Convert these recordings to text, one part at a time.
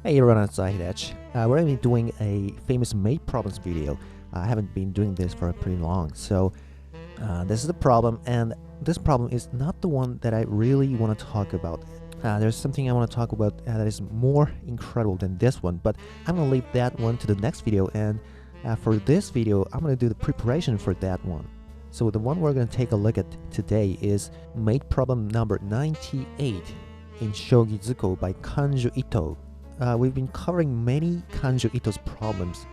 Hey everyone, it's Edge. We're going to be doing a famous mate problems video. I haven't been doing this for pretty long, so this is the problem, and this problem is not the one that I really want to talk about. There's something I want to talk about that is more incredible than this one, but I'm going to leave that one to the next video, and for this video, I'm going to do the preparation for that one. So the one we're going to take a look at today is mate problem number 98 in Shogi Zukou by Kanju Ito. We've been covering many Kanju Ito's problems,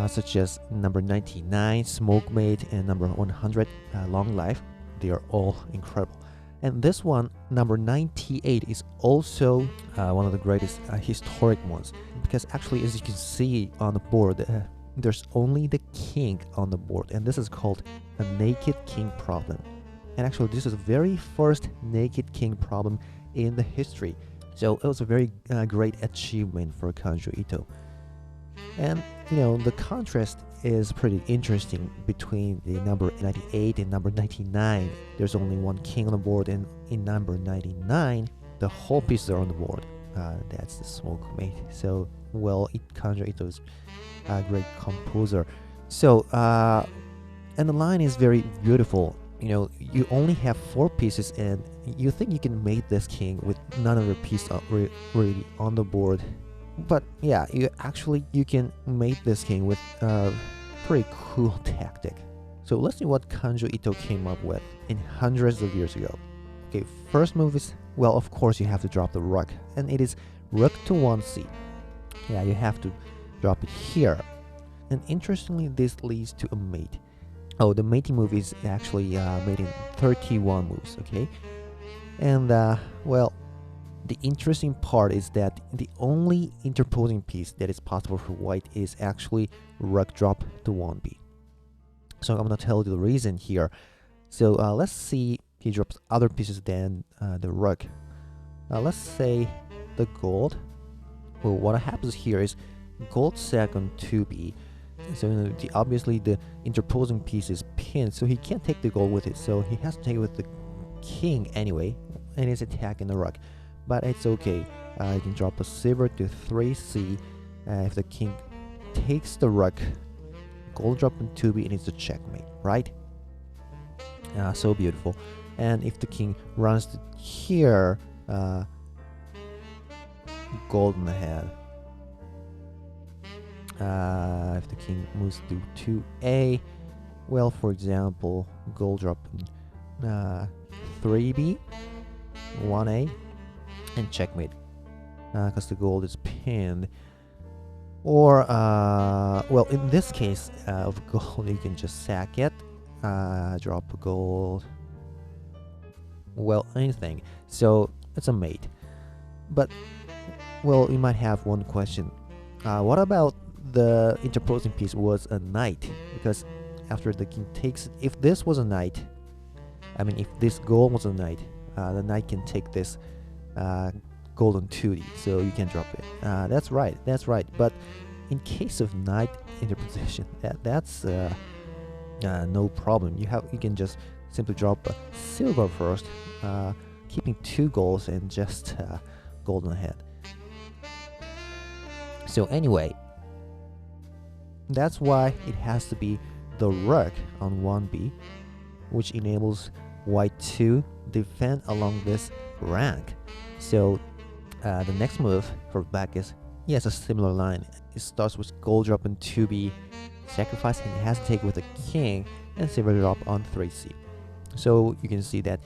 such as number 99, Smoke Mate, and number 100, Long Life. They are all incredible. And this one, number 98, is also one of the greatest historic ones, because actually, as you can see on the board, there's only the king on the board, and this is called a naked king problem. And actually, this is the very first naked king problem in the history. So it was a very great achievement for Kanju Ito. And the contrast is pretty interesting between the number 98 and number 99. There's only one king on the board, and in number 99, the whole pieces are on the board. That's the Smoke Mate. So, well, Kanju Ito is a great composer. So, and the line is very beautiful. You only have 4 pieces, and you think you can make this king with none of your pieces really on the board. But yeah, you can make this king with a pretty cool tactic. So let's see what Kanju Ito came up with in hundreds of years ago. Okay, first move is, well, of course you have to drop the rook, and it is rook to 1c. Yeah, you have to drop it here. And interestingly, this leads to a mate. Oh, the mating move is actually made in 31 moves, okay? And, well, the interesting part is that the only interposing piece that is possible for white is actually rook drop to 1b. So I'm going to tell you the reason here. So let's see, he drops other pieces than the rook. Let's say the gold. Well, what happens here is gold sack on 2b. So obviously the interposing piece is pinned, so he can't take the gold with it. So he has to take it with the king anyway, and he's attacking the rook. But it's okay. He can drop a silver to 3c. If the king takes the rook, gold drop in 2b, and it's a checkmate, right? So beautiful. And if the king runs to here, gold in the head. If the king moves to 2a, well, for example, gold drop in 3b, 1a, and checkmate, because the gold is pinned. Or, well, in this case of gold, you can just sack it, drop a gold, well, anything. So it's a mate. But, well, you might have one question. What about the interposing piece was a knight? Because after the king takes it, if this was a knight, if this gold was a knight, the knight can take this golden 2d, so you can drop it. That's right. But in case of knight interposition, that's no problem. You can just simply drop a silver first, keeping 2 golds and just gold on the head. So anyway, that's why it has to be the rook on 1b, which enables white to defend along this rank. So the next move for black is, yes, a similar line. It starts with gold drop on 2b, sacrifice, and it has to take with the king, and silver drop on 3c. So you can see that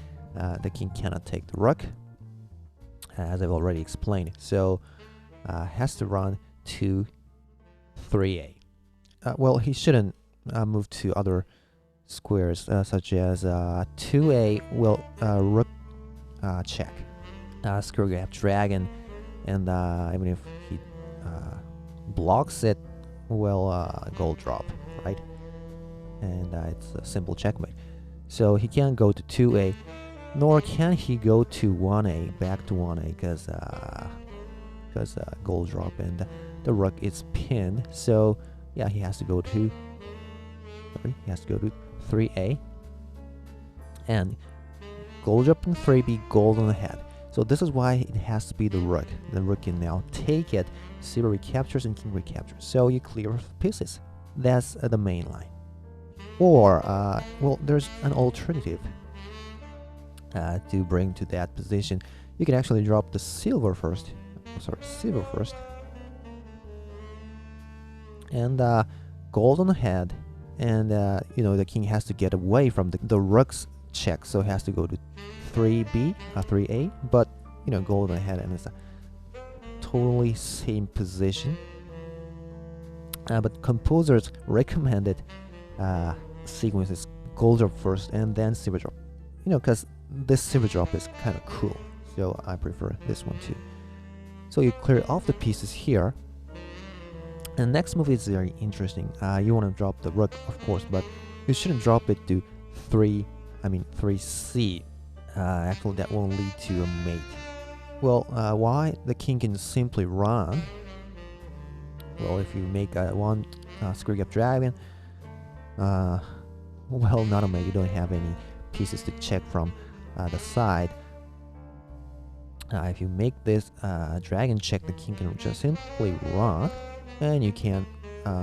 the king cannot take the rook, as I've already explained. So has to run to 3a. Well, he shouldn't move to other squares, such as 2a. Well, rook check, square grab dragon, and even if he blocks it, well, gold drop, right? And it's a simple checkmate. So he can't go to 2a, nor can he go to 1a, back to 1a, because gold drop and the rook is pinned. So yeah, he has to go to 3a, and gold drop in 3b, gold on the head. So this is why it has to be the rook. The rook can now take it, silver recaptures and king recaptures. So you clear pieces. That's the main line. Or, well, there's an alternative to bring to that position. You can actually drop the silver first. Silver first. And gold on the head. And, you know, the king has to get away from the rook's check. So it has to go to 3B, 3A. But, you know, gold on the head. And it's a totally same position. But composers recommended sequence is gold drop first and then silver drop. You know, because this silver drop is kind of cool. So I prefer this one too. So you clear off the pieces here. And next move is very interesting. You want to drop the rook, of course, but you shouldn't drop it to 3C. Actually, that won't lead to a mate. Well, why? The king can simply run. Well, if you make one square gap dragon, well, not a mate. You don't have any pieces to check from the side. If you make this dragon check, the king can just simply run, and you can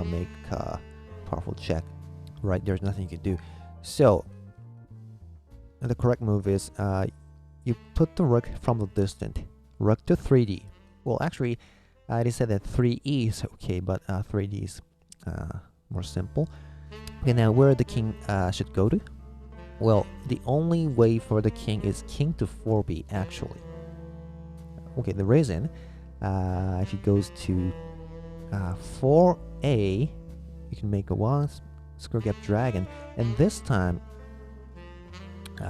make a powerful check. Right, there's nothing you can do. So the correct move is you put the rook from the distant. Rook to 3D. Well, actually, they said that 3E is okay, but 3D is more simple. Okay, now where the king should go to? Well, the only way for the king is king to 4B, actually. Okay, the reason, if he goes to 4A, you can make a one square gap dragon, and this time,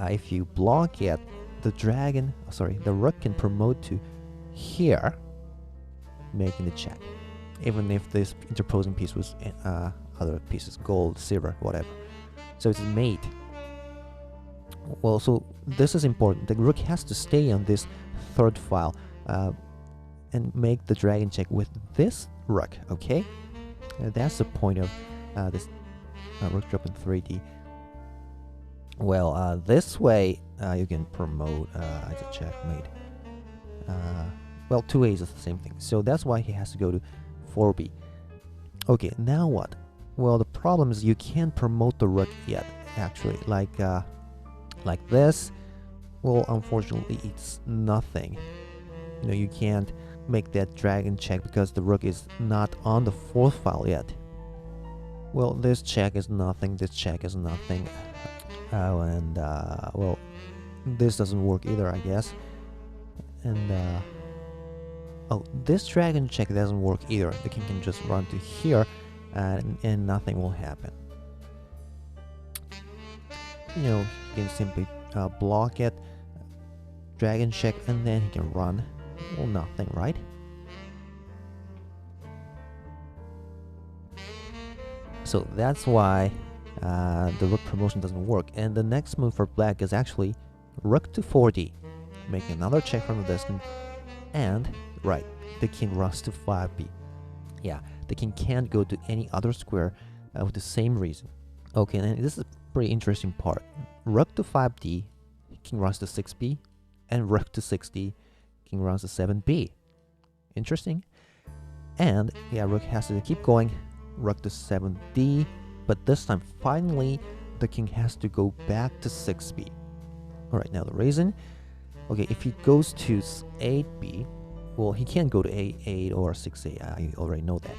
if you block it, the dragon, the rook can promote to here, making the check, even if this interposing piece was other pieces, gold, silver, whatever. So it's a mate. Well, so this is important. The rook has to stay on this third file and make the dragon check with this rook, okay? That's the point of this rook drop in 3D. Well, this way you can promote as a checkmate. Well, 2A is the same thing. So that's why he has to go to 4B. Okay, now what? Well, the problem is you can't promote the rook yet, actually. Like this. Well, unfortunately, it's nothing. You know, you can't make that dragon check because the rook is not on the fourth file yet. Well, this check is nothing. This check is nothing. Well, this doesn't work either, I guess. And oh, this dragon check doesn't work either. The king can just run to here, and nothing will happen. You know, he can simply block it, dragon check, and then he can run. Well, nothing, right? So that's why the rook promotion doesn't work. And the next move for black is actually rook to 4D. Make another check from the distance. And, right, the king runs to 5B. Yeah, the king can't go to any other square with the same reason. Okay, and this is a pretty interesting part. Rook to 5D, king runs to 6B. And rook to 6D, king runs to 7B. Interesting. And, yeah, rook has to keep going. Rook to 7D. But this time, finally, the king has to go back to 6B. Alright, now the reason. Okay, if he goes to 8B, well, he can't go to A8 or 6A. I already know that.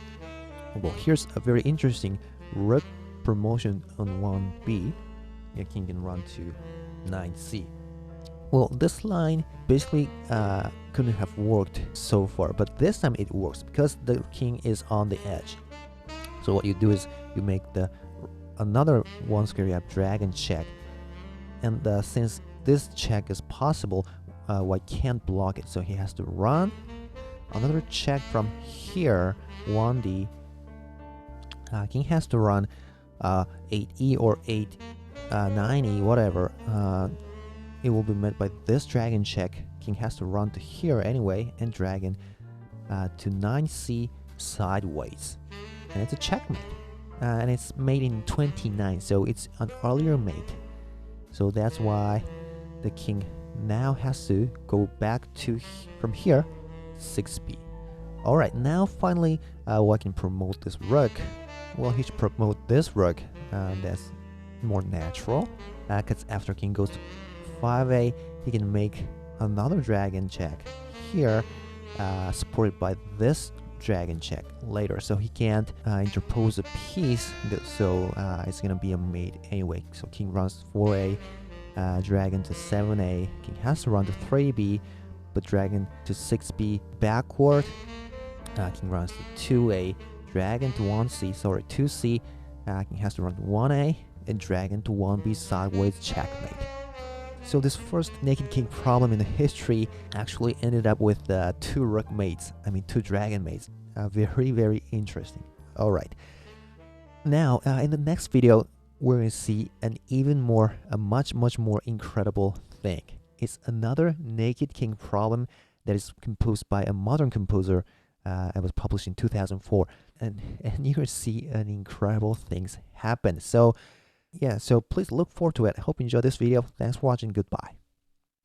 Well, here's a very interesting rook promotion on 1B. Your king can run to 9C. Well, this line basically couldn't have worked so far, but this time it works because the king is on the edge. So what you do is you make another one square gap dragon check, and since this check is possible, white can't block it, so he has to run another check from here, 1D. King has to run 8E or 9E, whatever. It will be met by this dragon check. King has to run to here anyway, and dragon to 9C sideways. And it's a checkmate. And it's made in 29, so it's an earlier mate. So that's why the king now has to go back to from here 6b. Alright, now finally we can promote this rook. Well, he should promote this rook. That's more natural, because after king goes to 5a, he can make another dragon check here, supported by this dragon check later, so he can't interpose a piece, so it's gonna be a mate anyway. So king runs 4a, dragon to 7a, king has to run to 3b, but dragon to 6b backward, king runs to 2a, dragon to 1c, sorry 2c, king has to run to 1a, and dragon to 1b sideways checkmate. So this first naked king problem in the history actually ended up with 2 rook mates, two dragon mates. Very, very interesting. Alright, now in the next video we're going to see a much more incredible thing. It's another naked king problem that is composed by a modern composer. It was published in 2004, and you're going to see an incredible things happen. So yeah, so please look forward to it. I hope you enjoyed this video. Thanks for watching. Goodbye.